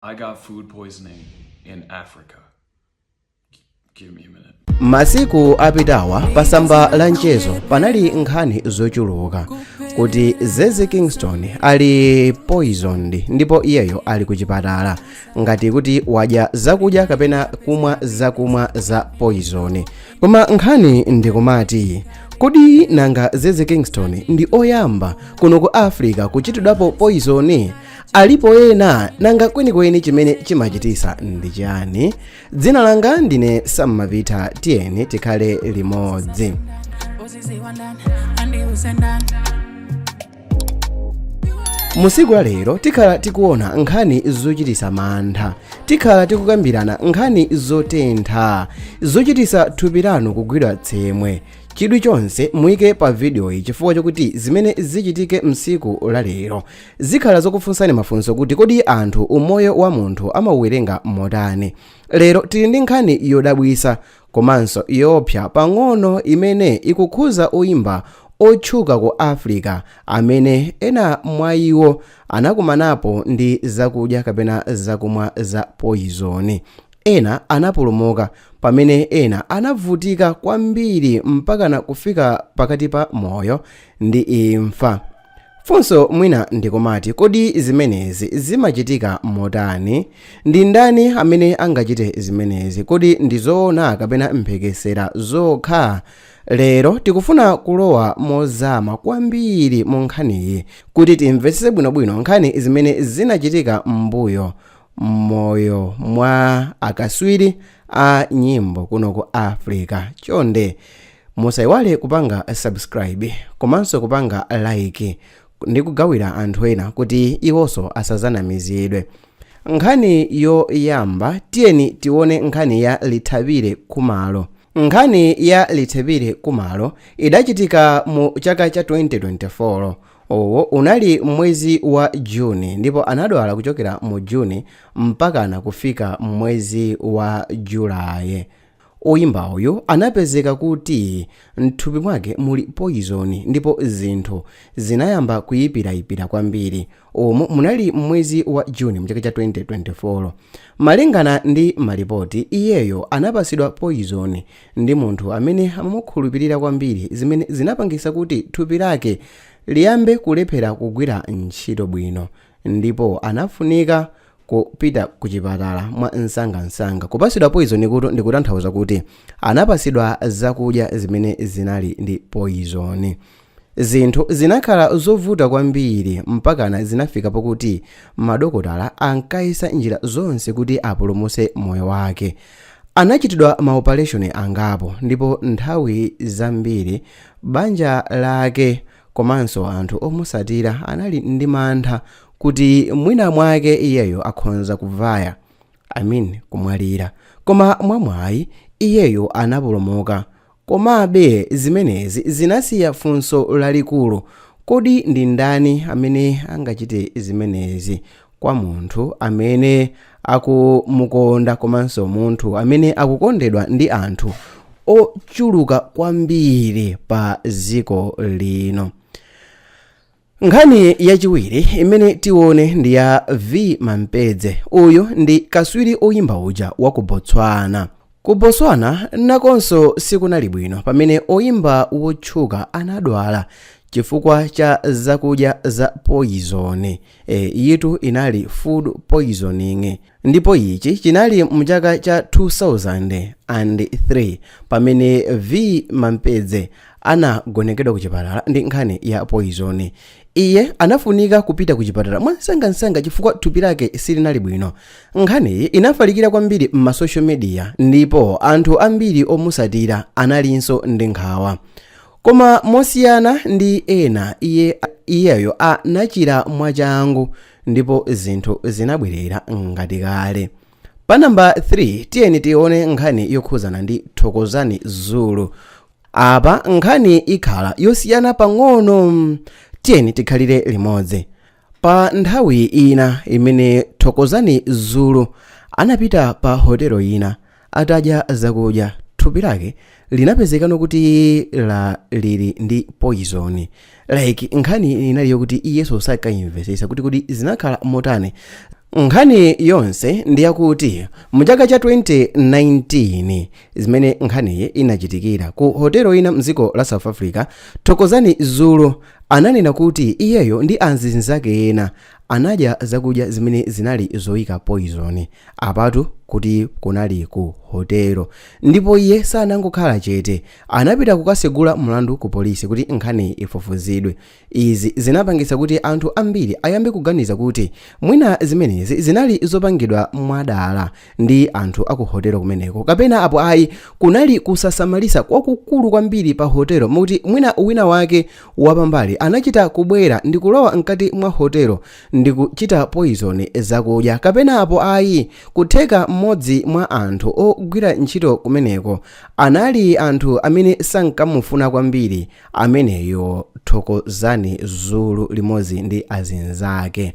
I got food poisoning in Africa. Give me a minute. Masiku apitawa pasamba la mchezo panali nkhani zochuluka kuti Zeze Kingston ali poisoned ndipo iyeyo ali kuchipatala ngati kuti wadya zakudya kapena kumwa zakumwa za poison. Koma nkhani ndikumati kodi nanga Zeze Kingston ndi oyamba kuno ku Africa kuchitidwapo poison? Alipo ena nanga kwenikweni chimene chimachitisa ndi chani? Dzina langa ndine Sammapita, tiyeni tikhale limodzi. Musiku la lero tikhala tikuona nkhani zochitisa mantha, tikhala tikukambirana nkhani zotentha, zochitisa thupi lanu kugwidwa tsemwe. Chidwi chonse muike pa video iyi chifukwa chokuti zimene zichitike msiku la lero zikhala zokufunsani mafunso kuti kodi anthu umoyo wa munthu amauwerenga motani. Lero tili ndi nkhani yodabwisa komanso yopsa pang'ono imene ikukhuza oyimba otchuka ku Africa amene ena mwa iwo anakumanapo ndi zakudya kapena zakumwa za poison. Ena anapulumuka pamene ena anavutika kwambiri mpakana kufika pakati pa moyo ndi imfa. Funso mwina ndikumati kodi zimenezi zimachitika motani? Ndi ndani amene angachite zimenezi? Kodi ndizoona kapena mphekesera zokha? Lero tikufuna kulowa mozama kwambiri mu nkhaniyi kuti timvetsetse bwinobwino nkhani zimene zinachitika m'mbuyo moyo mwa akaswiri a nyimbo kuno ku Africa. Chonde musayiwale kupanga subscribe komanso kupanga like ndi kugawira anthu ena kuti iwonso asazanamizidwe. Nkhani yoyamba tiyeni tione nkhani ya Lithabire Khumalo. Nkhani ya Lithabire Khumalo idachitika mu chaka cha 2024. Owo unali mwezi wa Juni ndipo anadwala kuchokera mu Juni mpakana kufika mwezi wa Julai. Oyimba uyu anapezeka kuti mthupi mwake muli poison ndipo zinthu zinayamba kuyipirayipira kwambiri. Omwe munali mwezi wa Juni mchaka cha 2024. Malingana ndi malipoti, iyeyo anapasidwa poison ndi munthu amene amamukhulupirira kwambiri, zimene zinapangisa kuti thupi lake liyambe kulephera kugwira ntchito bwino ndipo anafunika kupita kuchipatala mwa msangamsanga. Kupasidwa poison kuto ndikutanthauza kuti anapasidwa zakudya zimene zinali ndi poison. Zinthu zinakhala zovuta kwambiri mpakana zinafika pokuti madokotala ankayesa njira zonse kuti apulumutse moyo wake. Anachitidwa maoperation angapo ndipo nthawi zambiri banja lake komanso anthu omusatira anali ndi mantha kuti mwina mwake iyeyo akhonza kuvaya, kumwalira. Koma mwamwayi iyeyo anapulumuka. Komabe zimenezi zinasiya funso lalikulu. Kodi ndi ndani amene angachite zimenezi kwa munthu amene akumukonda komanso munthu amene akukondedwa ndi anthu ochuluka kwambiri pa ziko lino? Nkhani yachiwiri imene tione ndi ya V Mampedze. Uyu ndi kaswiri oyimba uja wa ku Botswana. Ku Botswana nakonso sikunali bwino pamene oyimba wotchuka anadwala chifukwa cha zakudya za poison. Yitu inali food poisoning ndipo ichi chinali mchaka cha 2003 pamene V Mampedze anagonekedwa kuchipatala ndi nkhani ya poison. Iye anafunika kupita kuchipatala mwansangamsanga chifukwa thupi lake silinali bwino. Nkhani inafalikira kwambiri m'ma social media ndipo anthu ambiri omusatira analinso ndi nkhawa. Koma mosiyana ndi ena iyeyo anachira mwachangu ndipo zinthu zinabwerera ngati kale. Pa namba 3 tiyeni tione nkhani yokhuzana ndi Thokozani Zulu. Apa nkhani ikhala yosiyana pang'ono, tiyeni tikhalire limodzi. Pa nthawi ina imene Thokozani Zulu anapita pa hotelo ina atadya zakudya, thupi lake linapezekano kuti lili ndi poison. Nkhani inali yokuti iyeso sakayimvesesa kuti zinakhala motani. nkhani yonse ndiyakuti mchaka cha 2019 zimene nkhaniyi inachitikira ku hotelo ina mdziko la South Africa, Thokozani Zulu ananena kuti iyeyo ndi anzake ena anadya zakudya zimene zinali zoyika poison apatu kuti kunali ku hotelo, ndipo iye sanangokhala chete, anapita kukasegula mlandu ku polisi kuti nkhani ifufuzidwe. Izi zinapangitsa kuti anthu ambiri ayambe kuganiza kuti mwina zimenezi zinali zopangidwa mwadala ndi anthu aku hotelo kumeneko, kapena apo ayi kunali kusasamalisa kwakukulu kwambiri pa hotelo, mukuti mwina wina wake wapambali anachita kubwera ndi kulowa mkati mwa hotelo ndi kuchita poison zakudya, kapena apo ayi kutheka mmodzi mwa anthu ogwira ntchito kumeneko anali anthu amene sankamufuna kwambiri ameneyo Thokozani Zulu limodzi ndi azinzake.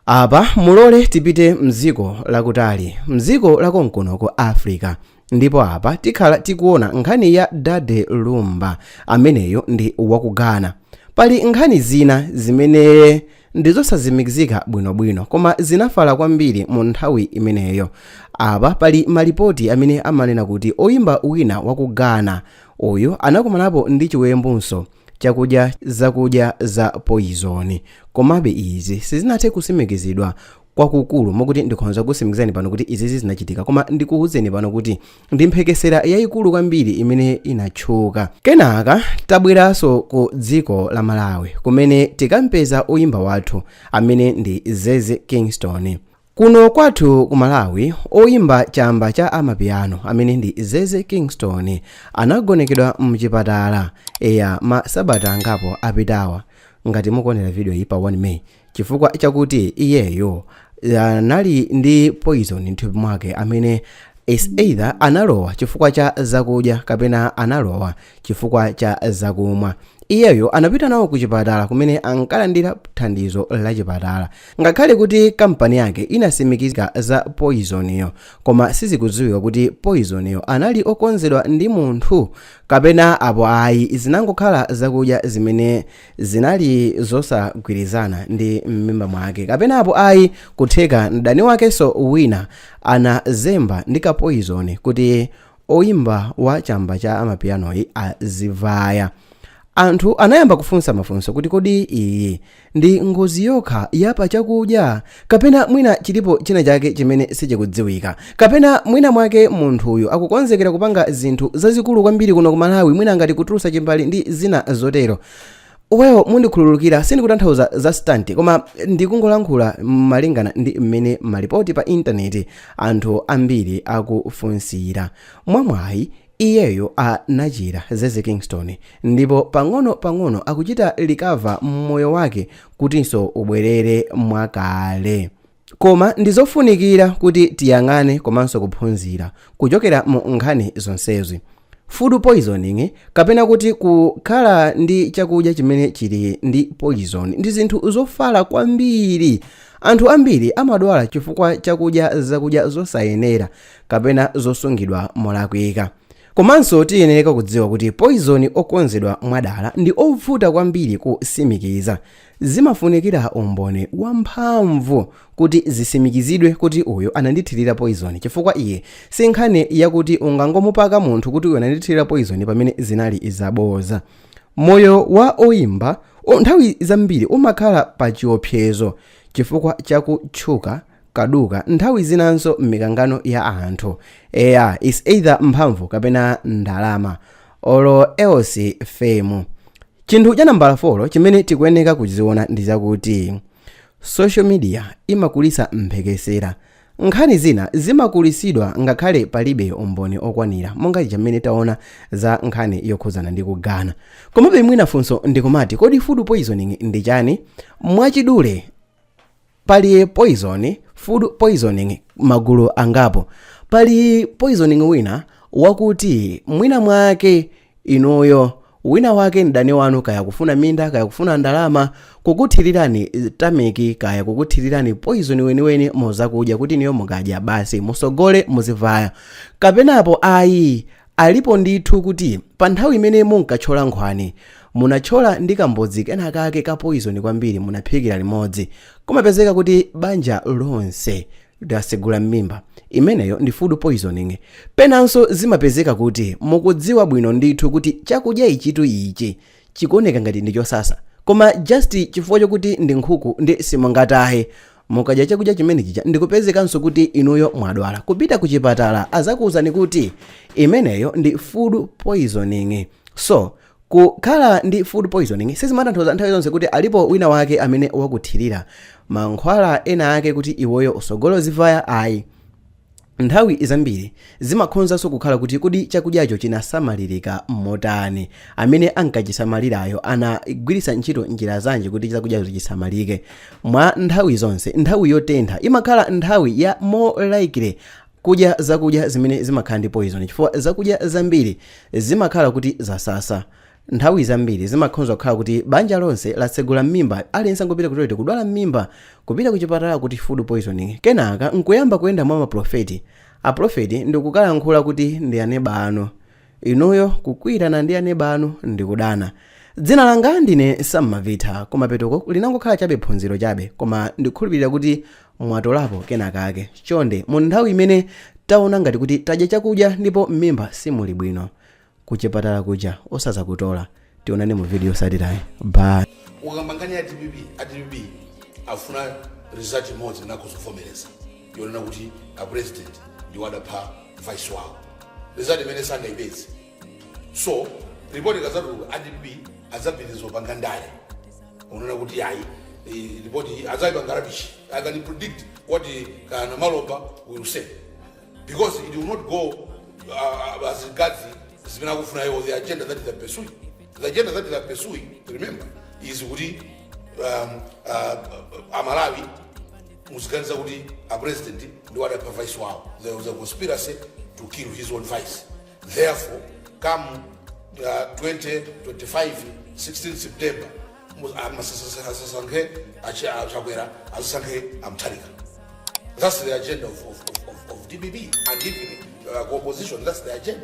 Apa mulole tipite mdziko lakutali, mdziko lakonkono ku Africa, ndipo apa tikhala tikuona nkhani ya Dade Lumba ameneyo ndi wakugana. Pali nkhani zina zimene ndizosazimikizika bwinobwino koma zinafala kwambiri mu nthawi imeneyo. Apa pali malipoti amene amanena kuti oyimba wina wakugana uyu anakumanapo ndi chiwembunso chakudya zakudya za poison, komabe izi sizinathe kusimikizidwa kwakukulu mokuti ndikhonza kusimikizani pano kuti izi zinachitika, koma ndikuwuzeni pano kuti ndi mphekesera yayikulu kwambiri imene inatchuka. Kenaka tabweranso ku dziko la Malawi kumene tikampeza oyimba wathu amene ndi Zeze Kingston. Kuno kwathu ku Malawi oyimba chamba cha amapiano amene ndi Zeze Kingston anagonekedwa mchipatala masabata angapo apitawa, ngati mukuonera video iyi pa 1 May, chifukwa chakuti iyeyo anali ndi poison m'thupi mwake amene is either analowa chifukwa cha zakudya kapena analowa chifukwa cha zakumwa. Iyeyo anapita nawo ku chipatala kumene ankalandira thandizo la chipatala, ngakhale kuti kampani yake inasimikizika za poisoniyo, koma sizikudziwika kuti poisoniyo anali okonzedwa ndi munthu kapena apo ayi zinangokhala zakudya zimene zinali zosagwirizana ndi m'mimba mwake, kapena apo ayi kutheka mdani wakenso wina anazemba ndi ka poison kuti oyimba wa chamba cha amapianoyi azivaya. Anthu anayamba kufunsa mafunso kuti kodi iyi ndi ngozi yokha yapa chakudya kapena mwina chilipo china chake chimene sichikudziwika, kapena mwina mwake munthuyu akukonzekera kupanga zinthu zazikulu kwambiri kuno ku Malawi, mwina ngati kutulusa chimbali ndi zina zotero. Wewo mundikhululukira sindikutanthauza za stunt, koma ndikungolankhula malingana ndi mmene malipoti pa intaneti anthu ambiri akufunsira. Mwamwayi iyeyo anachira Zeze Kingston, ndipo pang'ono akuchita recover mmoyo wake kutinso ubwerere mwakale. Koma ndizofunikira kuti tiyang'ane komanso kuphunzira kuchokera mu nkhani zonsezi. Food poisoning kapena kuti kukhala ndi chakudya chimene chili ndi poison ndi zinthu zofala kwambiri. Anthu ambiri amadwala chifukwa chakudya zakudya zosayenera kapena zosungidwa molakwika. Komanso tiyenera kudziwa kuti poison okonzedwa mwadala ndi ovuta kwambiri kusimikiza. Zimafunikira umboni wamphamvu kuti zisimikizidwe kuti uyo anandithirira poison, chifukwa iye si nkhani yakuti ungangomupaka munthu kuti uyo anandithirira poison pamene zinali zaboza. Moyo wa oyimba nthawi zambiri umakhala pa chiopsezo chifukwa chakutchuka kaduka nthawi zinanso m'mikangano ya anthu. Is either mphamvu kapena ndalama olo else fame. Chinthu cha nambala 4 chimene tikuyeneka kuziona ndi zakuti social media imakulisa mphekesera. Nkhani zina zimakulisidwa ngakhale palibe umboni okwanira, monga chimene taona za nkhani yokhuzana ndi kugana. Komabe mwina funso ndikumati kodi food poisoning ndi chani? Mwachidule pali poison, food poisoning magulu angapo. Pali poisoning wina wakuti mwina mwake inuyo wina wake ndani wanu kaya kufuna minda kaya kufuna ndalama kukuthirirani tamiki kaya kukuthirirani poison weniweni mozakudya kuti niyo mukadya basi musogole muzivaya, kapenapo ayi alipo ndithu kuti pa nthawi imene munkathyola nkhwani munachola ndi kambodzi kena kake ka poison kwambiri munaphikira limodzi, kumapezeka kuti banja lonse lidasegula m'mimba. Imeneyo ndi food poisoning. Penanso zimapezeka kuti mukudziwa bwino ndithu kuti chakudya ichitu ichi chikuoneka ngati ndi chosasa, koma just chifukwa chokuti ndi nkhuku ndi simungatahe mukadya chakudya chimene chicha ndikupezekanso kuti inuyo mwadwala. Kupita ku chipatala azakuwuzani kuti imeneyo ndi food poisoning. So kukhala ndi food poisoning sizimatanthauza nthawi zonse kuti alipo wina wake amene wakuthirira mankhwala ena ake kuti iwoyo usogolo zivaya ayi. Nthawi zambiri zimakhonzanso kukhala kuti kodi chakudyacho chinasamalirika motani, amene ankachisamalirayo anagwiritsa ntchito njira zanji kuti chakudyacho chisamalike. Mwa nthawi zonse nthawi yotentha imakhala nthawi ya more likely kudya zakudya zimene zimakhala ndi poison, chifukwa zakudya zambiri zimakhala kuti zasasa. Nthawi zambiri zimakhonza kukhala kuti banja lonse lasegula m'mimba, aliyense angopita kutolete kudwala m'mimba, kupita kuchipatala kuti food poisoning. Kenaka nkuyamba kuyenda mwa maprofeti. Aprofeti ndikukalankhula kuti ndi aneba anu, inuyo kukwirana ndi aneba anu ndikudana. Dzina langa ndine Sammavitha, koma petoko linangokhala chabe phunziro chabe, koma ndikukhulupirira kuti mwatolapo kenaka ake. Chonde mu nthawi imene taona ngati kuti tadya chakudya ndipo m'mimba simuli bwino, kuchipatala kuja osaza kutola. Tionane mu video satirayi. Bye. Ukambanganya ATBB afuna result imodzi nakuzovomereza yonena kuti a president ndiwadapha vice wawo, result imene sangaipeze. So report ikazatuluka ATBB azapitiriza upanga ndale unena kuti hayi report azaipanga rubbish. I can predict what Kana Maloba will say, because it will not go as regards the agenda that they are pursuing. The agenda that they are pursuing, remember, is kuti Amalawi musikanza kuti a president ndiwadapha vice wawo. There was a conspiracy to kill his own vice. Therefore, come 2025 16 September that's the agenda of DBB, and even opposition, that's the agenda.